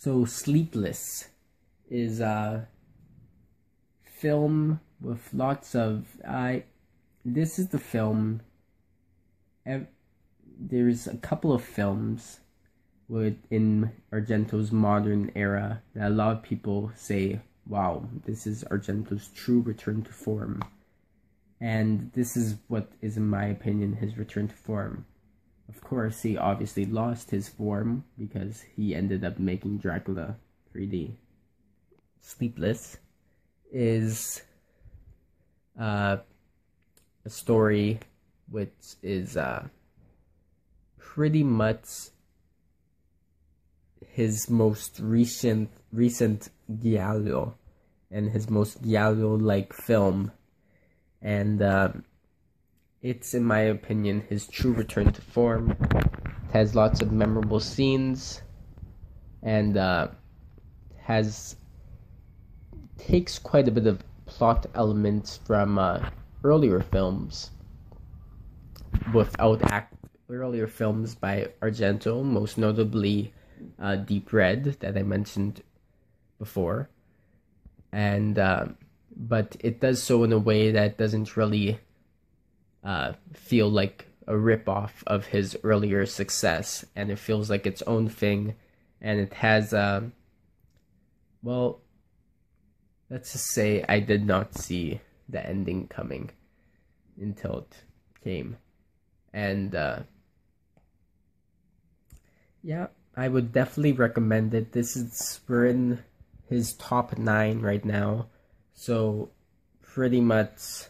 So Sleepless is a film with lots of this is the film. There's a couple of films in Argento's modern era that a lot of people say, wow, this is Argento's true return to form. And this is what is, in my opinion, his return to form. Of course, he obviously lost his form because he ended up making Dracula 3D. Sleepless is a story which is pretty much his most recent Giallo, and his most Giallo-like film. And it's, in my opinion, his true return to form. It has lots of memorable scenes, and takes quite a bit of plot elements from earlier films earlier films by Argento, most notably Deep Red, that I mentioned before. And but it does so in a way that doesn't really feel like a rip-off of his earlier success, and it feels like its own thing. And it has well, let's just say I did not see the ending coming until it came. And yeah, I would definitely recommend it. We're in his top 9 right now, so pretty much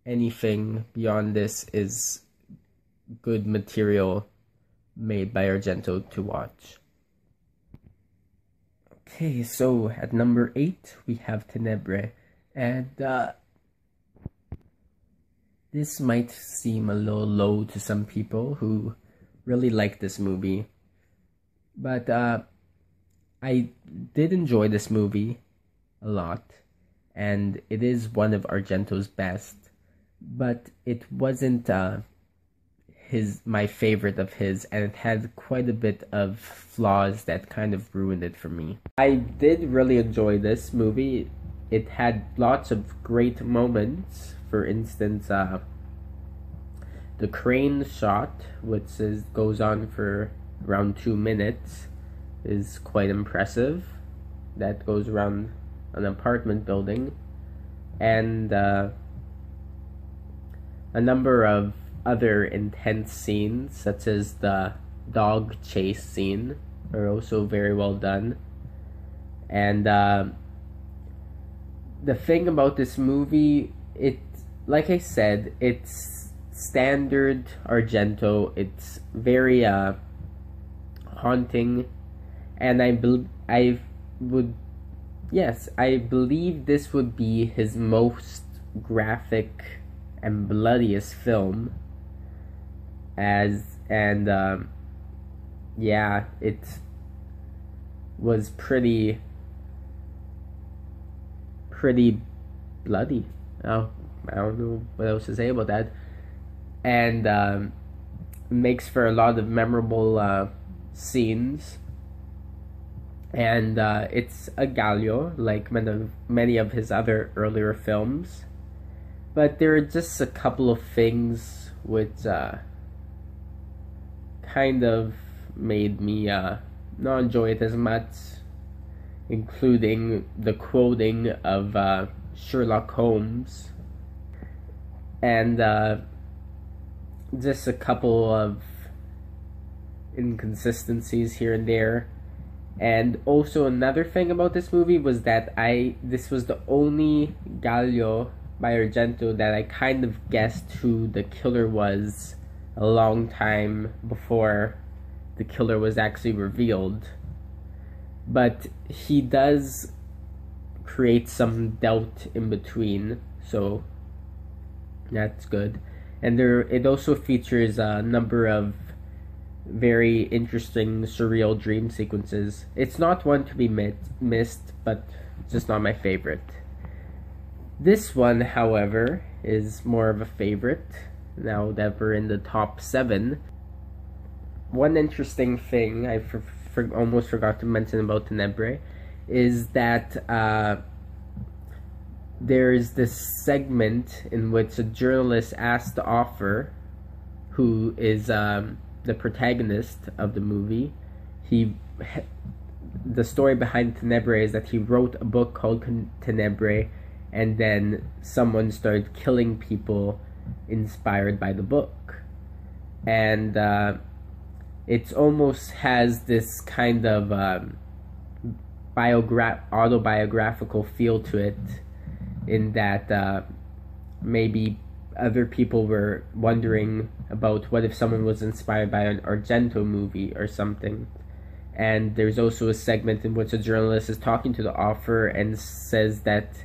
anything beyond this is good material made by Argento to watch. Okay, so at number 8 we have Tenebre, and this might seem a little low to some people who really like this movie, but I did enjoy this movie a lot, and it is one of Argento's best, but it wasn't my favorite of his, and it had quite a bit of flaws that kind of ruined it for me. I did really enjoy this movie. It had lots of great moments. For instance, the crane shot, which goes on for around 2 minutes, is quite impressive. That goes around an apartment building. And a number of other intense scenes, such as the dog chase scene, are also very well done. And the thing about this movie, like I said, it's standard Argento. It's very haunting, and I believe this would be his most graphic and bloodiest film. It was pretty bloody. Oh, I don't know what else to say about that. And makes for a lot of memorable scenes. And it's a Giallo, like many of his other earlier films. But there are just a couple of things which kind of made me not enjoy it as much, including the quoting of Sherlock Holmes, and just a couple of inconsistencies here and there. And also another thing about this movie was that this was the only Giallo by Argento that I kind of guessed who the killer was a long time before the killer was actually revealed. But he does create some doubt in between, so that's good. And it also features a number of very interesting surreal dream sequences. It's not one to be missed, but just not my favorite. This one, however, is more of a favorite now that we're in the top 7. One interesting thing I almost forgot to mention about Tenebre is that there's this segment in which a journalist asks the author, who is the protagonist of the movie. The story behind Tenebre is that he wrote a book called Tenebre, and then someone started killing people inspired by the book. And it almost has this kind of autobiographical feel to it, in that maybe other people were wondering about what if someone was inspired by an Argento movie or something. And there's also a segment in which a journalist is talking to the author and says that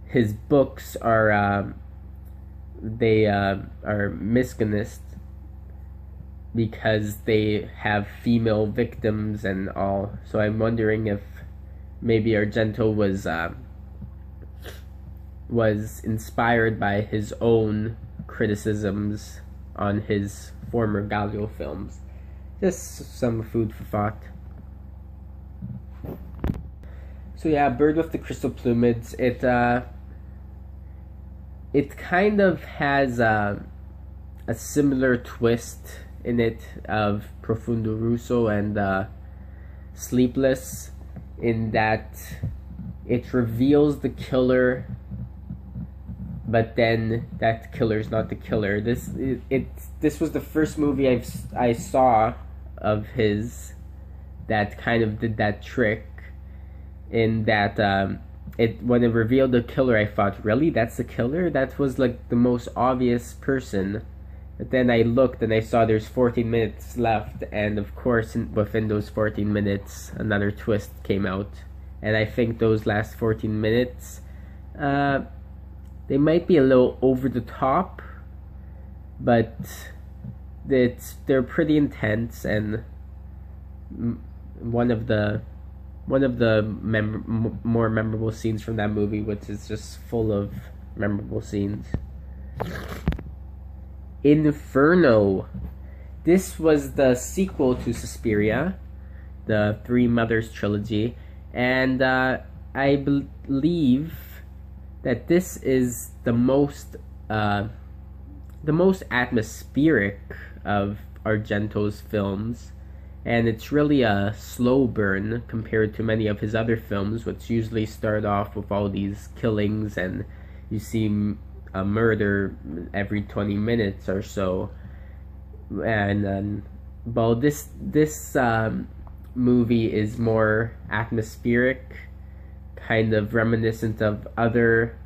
his books are misogynist because they have female victims and all. So I'm wondering if maybe Argento was inspired by his own criticisms on his former Giallo films. Just some food for thought. So yeah, Bird with the Crystal Plumage. It kind of has a similar twist in it of Profondo Rosso and Sleepless, in that it reveals the killer, but then that killer's not the killer. This was the first movie I saw of his that kind of did that trick, in that when it revealed the killer, I thought, really, that's the killer? That was like the most obvious person. But then I looked and I saw there's 14 minutes left, and of course within those 14 minutes another twist came out. And I think those last 14 minutes, they might be a little over the top, but they're pretty intense, and one of the more memorable scenes from that movie, which is just full of memorable scenes. Inferno. This was the sequel to Suspiria, the Three Mothers trilogy, and I believe that this is the most atmospheric of Argento's films, and it's really a slow burn compared to many of his other films, which usually start off with all these killings and you see a murder every 20 minutes or so. And well, this movie is more atmospheric, kind of reminiscent of other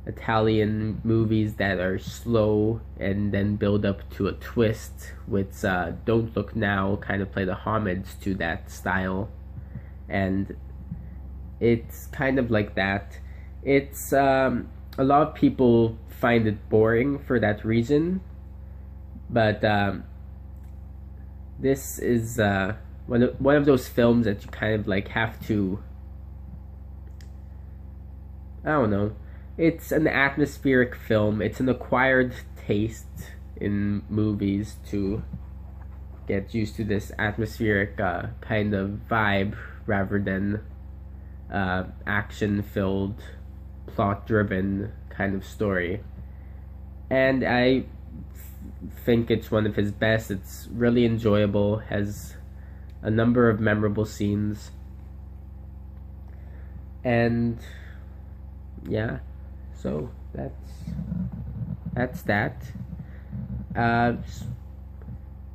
Italian movies that are slow and then build up to a twist, which Don't Look Now kind of play the homage to that style. And it's kind of like that. It's a lot of people find it boring for that reason, but this is one of those films that you kind of like have to, I don't know, it's an atmospheric film. It's an acquired taste in movies to get used to this atmospheric kind of vibe, rather than action-filled, plot-driven kind of story. And I think it's one of his best. It's really enjoyable, has a number of memorable scenes, and yeah, so that's that.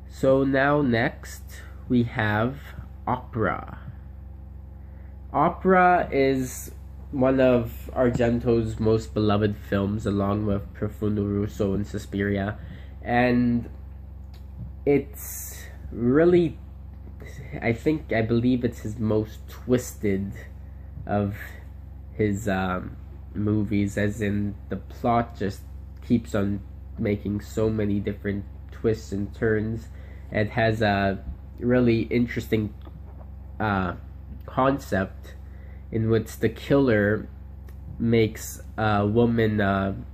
So now next we have Opera. Opera is one of Argento's most beloved films, along with Profondo Rosso and Suspiria, and it's really, I believe it's his most twisted of his movies, as in the plot just keeps on making so many different twists and turns. It has a really interesting concept in which the killer makes a woman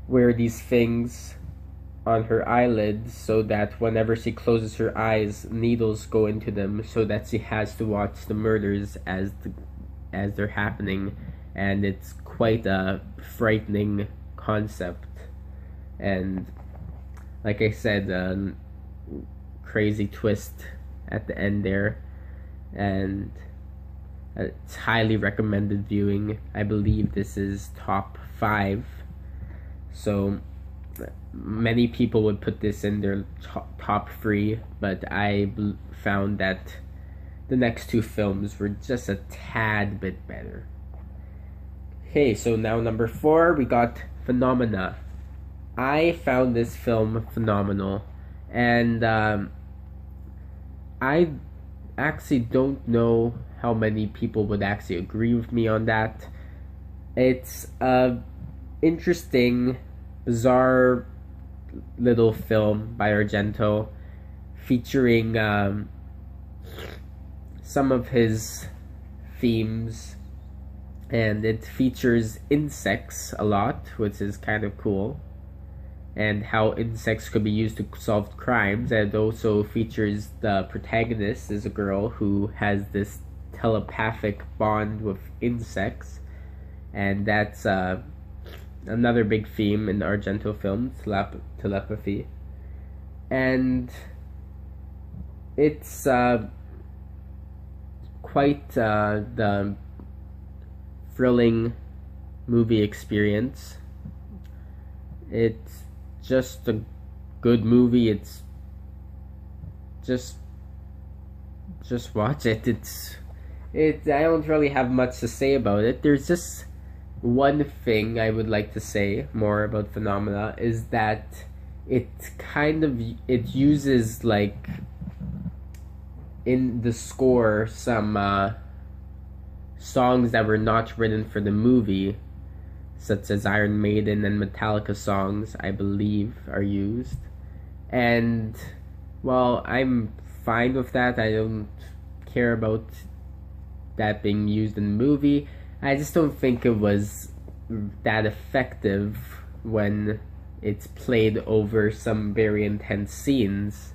wear these things on her eyelids so that whenever she closes her eyes, needles go into them, so that she has to watch the murders as they're happening, and it's quite a frightening concept. And like I said, crazy twist at the end there, and it's highly recommended viewing. I believe this is top 5, so many people would put this in their top 3, but I found that the next 2 films were just a tad bit better. Okay, so now number 4, we got Phenomena. I found this film phenomenal, and I actually don't know how many people would actually agree with me on that. It's a interesting, bizarre little film by Argento, featuring some of his themes, and it features insects a lot, which is kind of cool, and how insects could be used to solve crimes. And it also features the protagonist is a girl who has this telepathic bond with insects, and that's another big theme in Argento films, telepathy. And it's quite the thrilling movie experience. It's just a good movie. It's just watch it. I don't really have much to say about it. There's just one thing I would like to say more about Phenomena, is that it uses, like, in the score, some songs that were not written for the movie, such as Iron Maiden and Metallica songs, I believe, are used. And, well, I'm fine with that. I don't care about that being used in the movie. I just don't think it was that effective when it's played over some very intense scenes.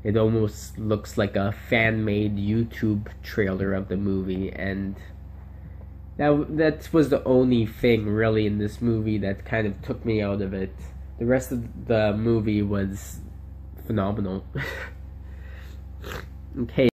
It almost looks like a fan-made YouTube trailer of the movie, and that was the only thing really in this movie that kind of took me out of it. The rest of the movie was phenomenal. Okay.